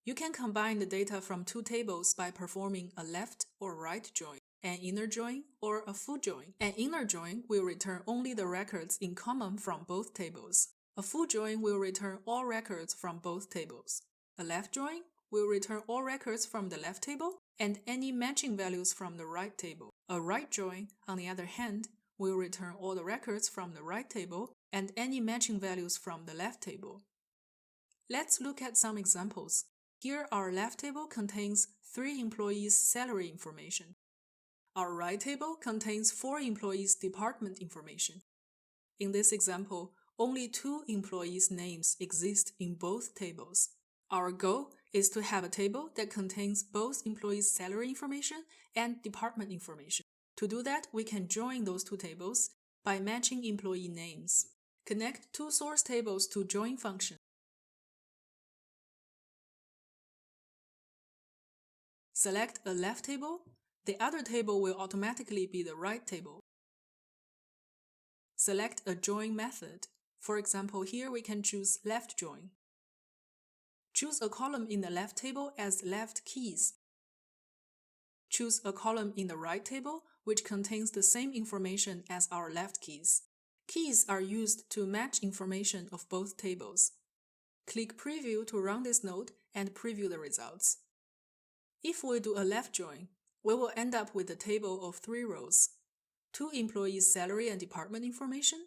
You can combine the data from two tables by performing a left or right join, an inner join, or a full join. An inner join will return only the records in common from both tables. A full join will return all records from both tables. A left join will return all records from the left table and any matching values from the right table. A right join, on the other hand, will return all the records from the right table and any matching values from the left table. Let's look at some examples. Here, our left table contains 3 employees' salary information. Our right table contains 4 employees' department information. In this example, only 2 employees' names exist in both tables. Our goal is to have a table that contains both employees' salary information and department information. To do that, we can join those two tables by matching employee names. Connect two source tables to join function. Select a left table. The other table will automatically be the right table. Select a join method. For example, here we can choose left join. Choose a column in the left table as left keys. Choose a column in the right table which contains the same information as our left keys. Keys are used to match information of both tables. Click Preview to run this node and preview the results. If we do a left join, we will end up with a table of 3 rows: 2 employees' salary and department information,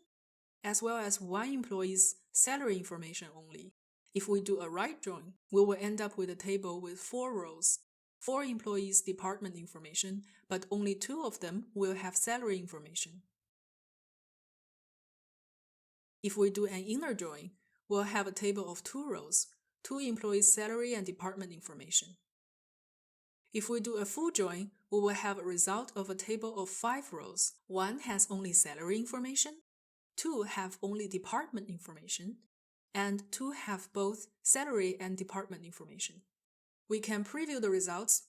as well as 1 employee's salary information only. If we do a right join, we will end up with a table with 4 rows: 4 employees' department information, but only 2 of them will have salary information. If we do an inner join, we'll have a table of 2 rows, 2 employees' salary and department information. If we do a full join, we will have a result of a table of 5 rows. 1 has only salary information, 2 have only department information, and 2 have both salary and department information. We can preview the results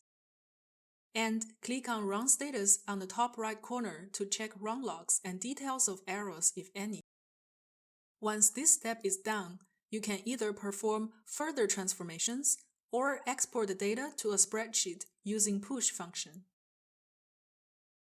and click on Run Status on the top right corner to check run logs and details of errors if any. Once this step is done, you can either perform further transformations or export the data to a spreadsheet using push function.